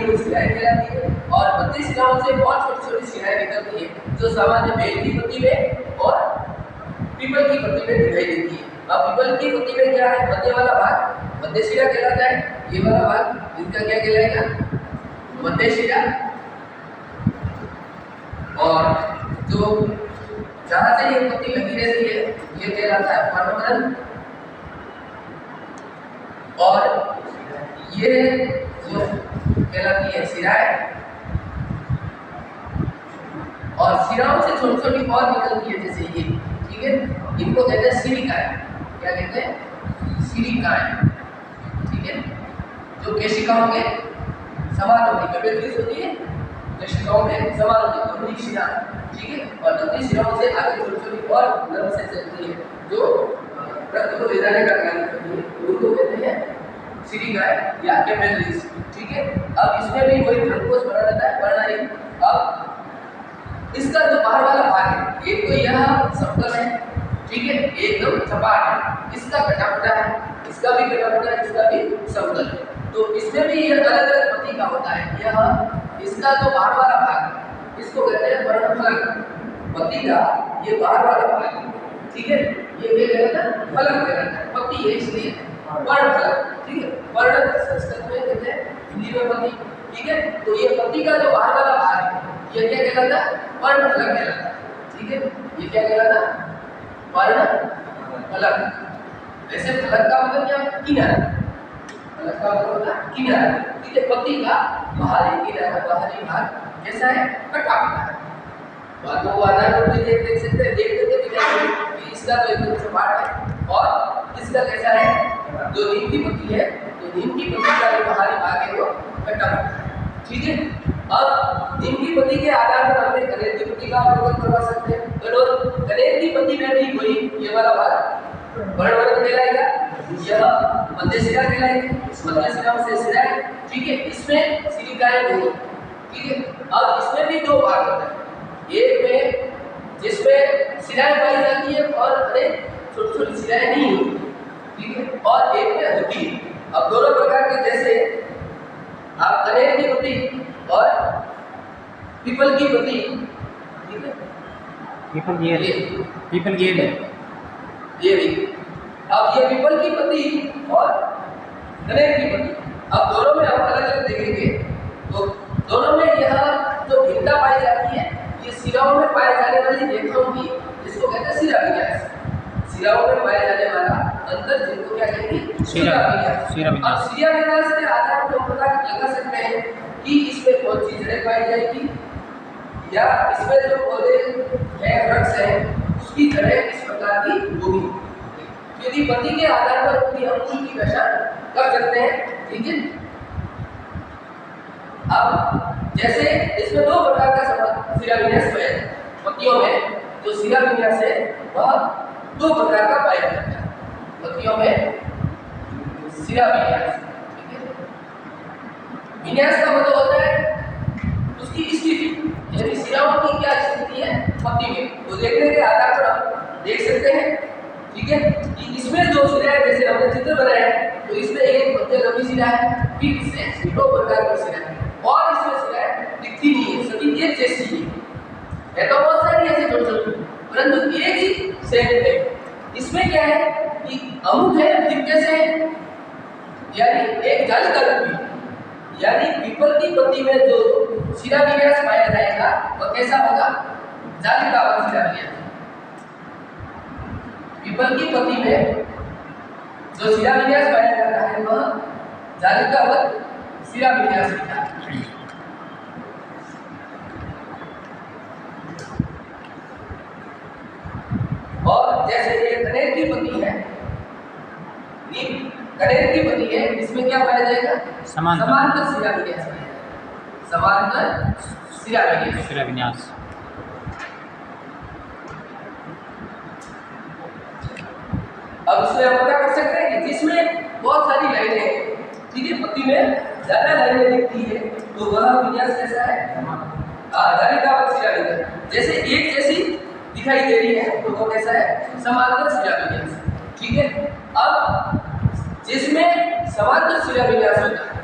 वो शिराएं कहलाती है। और पत्ती शिराओं से बहुत छोटी छोटी शिराएं निकलती है जो सामान्य बेल की पत्ती में और पीपल की पत्ती में दिखाई देती है। अब पीपल की पत्ती में क्या है, मध्य वाला भाग मध्य शिरा कहलाता है। ये वाला भाग इनका क्या कहलाएगा, मध्य शिरा। और जो जहाँ से ये पत्ती लगी रहती है ये कहलाता है पर्णमोधन। और ये जो कहलाती है शिराएं। और शिराओं से छोटी छोटी और निकलती है जैसे ये, ठीक है, इनको कहते हैं सिरिकाएं। क्या कहते हैं, सिरिकाएं, ठीक है, जो केशिकाओं के समान होती है, कैपिलरीज होती है, केशिकाओं के समान होती है दोनों ही शिरा, ठीक है। और दोनों शिराओं से आगे छोटी छोटी और नर्व से चलती है जो रक्त को ले जाने का कार्य करती है, उनको कहते हैं सिरिकाएं या कैपिलरीज, ठीक है। अब इसमें भी कोई ग्लूकोज बना रहता है, बढ़ना नहीं। अब इसका जो बाहर वाला भाग है, एक तो यह समतल है, ठीक है, एकदम सपाट है, इसका कटा फटा है, इसका भी कटा फटा है, इसका भी समतल है। तो इसमें भी यह अलग अलग पत्ती का होता है। यह इसका जो बाहर वाला भाग है इसको कहते हैं पर्णफलक। पत्ती का ये बाहर वाला भाग है, ठीक है, ये क्या कहलाता है, फलक कहलाता है। पत्ती है इसलिए पर्णफलक, ठीक है। पर्ण संस्कृत में कहते हैं, हिंदी में पत्ती, ठीक है। तो ये पत्ती का जो बाहर वाला भाग है ये क्या कहलाता है, पर्णफलक कहलाता है, ठीक है। ये क्या कहलाता है, पर्णफलक। वैसे फलक का मतलब क्या, किनारा, फलक का मतलब होता है किनारा, ठीक है। पत्ती का बाहरी किनारा, बाहरी भाग कैसा है, कटा फटा है। बात वो आधार पर भी देख सकते हैं, देख सकते हैं कि इसका तो एकदम सपाट है और इसका कैसा है, जो नीम की पत्ती है, तो नीम की पत्ती का जो बाहरी भाग है वो कटा फटा है, ठीक है। अब नीम की पत्ती के आधार पर हमने कनेर की पत्ती का अवलोकन करवा सकते हैं। तो कनेर की पत्ती में भी कोई ये वाला भाग पर्णवर्ग कहलाएगा, यह मध्य शिरा कहलाएगी, मध्य शिरा से शिराएं, ठीक है। इसमें सिरिकाएं नहीं, ठीक है। अब इसमें भी दो भाग होते हैं, एक में जिसमें शिराएं पाई जाती है और अनेक छोटी छोटी शिराएं नहीं होती, ठीक है, और एक में होती है। अब दोनों प्रकार के, जैसे आप कनेर की पत्ती और पीपल की पत्ती, ठीक है, पीपल ये भी। अब ये पीपल की पत्ती और कनेर की पत्ती, अब दोनों में हम अलग अलग देखेंगे तो दोनों में यह जो भिन्नता पाई जाती है ये शिराओं में पाए जाने वाली रेखाओं की, जिसको कहते हैं शिरा विन्यास। शिराओं में पाए जाने वाला अंतर जिनको क्या कहेंगे, शिरा विन्यास। अब शिरा विन्यास के आधार पर हम पता लगा सकते हैं कि इसमें कौन सी जड़ें पाई जाएगी या इसमें जो पौधे हैं, वृक्ष है, उसकी जड़ें किस प्रकार की होगी। यदि पत्ती के आधार पर पूरी अंकुर की पहचान कर सकते हैं, ठीक है। अब जैसे इसमें दो प्रकार का शिरा विन्यास है, पत्तियों में जो शिरा विन्यास है वह दो प्रकार का पाया जाता है। पत्तियों में शिरा विन्यास, ठीक है। विन्यास का मतलब होता है उसकी स्थिति, यानी शिराओं की क्या स्थिति है पत्ती में, तो देखने के आधार पर हम देख सकते हैं, ठीक है, कि इसमें जो शिरा है, जैसे हमने चित्र बनाया है, तो इसमें एक मध्य लंबी शिरा है, फिर इससे दो प्रकार की शिरा है और इसमें शिराएं दिखती नहीं है, सभी एक जैसी है तो बहुत सारी ऐसे छोटी, परंतु एक ही सेम है। इसमें क्या है कि अमुक है, फिर कैसे है, यानी एक जालिका लंबी, यानी पीपल की पत्ती में जो शिरा विन्यास पाया जाएगा वह कैसा होगा, जालिकावत शिरा विन्यास। पीपल की पत्ती में जो शिरा विन्यास पाया जाता है वह जालिकावत शिरा विन्यास होता है। और जैसे ये कनेर की पत्ती है, कनेर की पत्ती है, इसमें क्या पाया जाएगा, समांतर शिरा विन्यास, समांतर शिरा विन्यास। अब इसमें हम पता कर सकते हैं कि जिसमें बहुत सारी लाइनें, ठीक है, पत्ती में ज्यादा लाइनें दिखती है तो वह विन्यास कैसा है, जालिकावत शिरा विन्यास। जैसे एक जैसी दिखाई दे रही है तो वो कैसा है, समांतर शिरा विन्यास, ठीक है। अब जिसमें समांतर शिरा विन्यास होता है,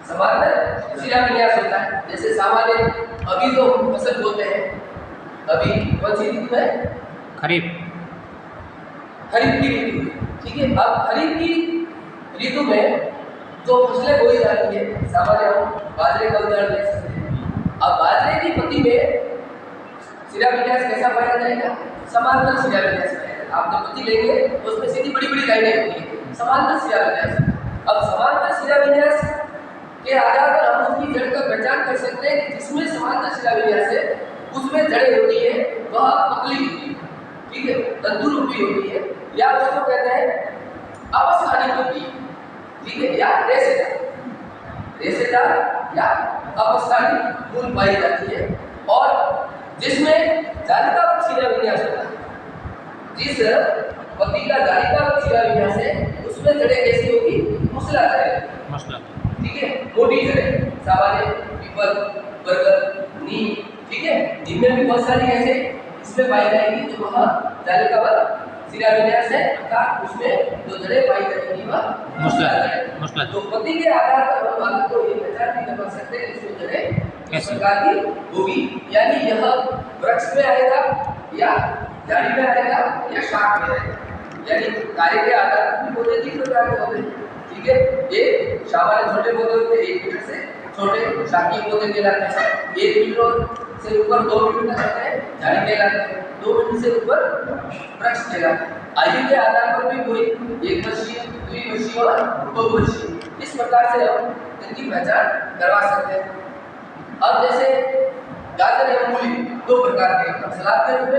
समांतर शिराविन्यास होता है। जैसे सामान्य अभी जो फसल बोते हैं, अभी कौन सी ऋतु है? खरीफ। खरीफ की ऋतु है, ठीक है। अब खरीफ की ऋतु में जो फसलें बोई जाती है, सामान्य हम बाजरे का उदाहरण ले सकते हैं। अब बाजरे की पत्ती में शिराविन्यास कैसा पाया जाएगा? समांतर शिराविन्यास पाया जाएगा। आप जब पत्ती लेंगे तो उसमें सीधी बड़ी बड़ी लाइनें होती है, समांतर शिराविन्यास। अब समांतर शिराविन्यास के आधार पर हम उसकी जड़ का पहचान कर सकते हैं कि जिसमें समांतर शिराविन्यास है उसमें जड़ें होती है वह पतली होती है, ठीक है, तंतु रूपी होती है, या उसको कहते हैं अपस्थानिक होती है, ठीक है, या रेशेदार या अपस्थानिक मूल पाई जाती है। और जिसमें जालिकावत शिराविन्यास होता है, जिस पत्ती का जालिकावत शिराविन्यास है उसमें जड़ें कैसी होगी? मुसला जड़ें, मसला। ठीक है, मोटी जड़ें, सामान्य पीपल, बरगद, नीम, ठीक है, इनमें भी बहुत सारी ऐसे इसमें पाई जाएगी जो वह जालिकावत शिराविन्यास है, अर्थात उसमें जो जड़ें पाई जाएंगी वह मुसला। तो पत्ती के आधार पर हम बात को ये पहचान भी कर सकते हैं कि इसमें जड़ें किस प्रकार की होगी, यानी यह वृक्ष में आएगा या झाड़ी में आएगा या शाख में आएगा, यानी कार्य के आधार पर पौधे 3 प्रकार के होते हैं, ठीक है। एक सामान्य छोटे पौधे होते हैं, 1 मीटर से छोटे शाखीय पौधे कहलाते हैं। 1 मीटर से ऊपर 2 मीटर तक होते हैं, झाड़ी कहलाते हैं। 2 मीटर से ऊपर वृक्ष कहलाते हैं। आयु के आधार पर भी कोई 1 वर्षीय, 2 वर्षीय और 2 वर्षीय, इस प्रकार से हम इनकी पहचान करवा सकते हैं। अब जैसे गाजर एवं मूली 2 प्रकार के, हम सलाद के रूप में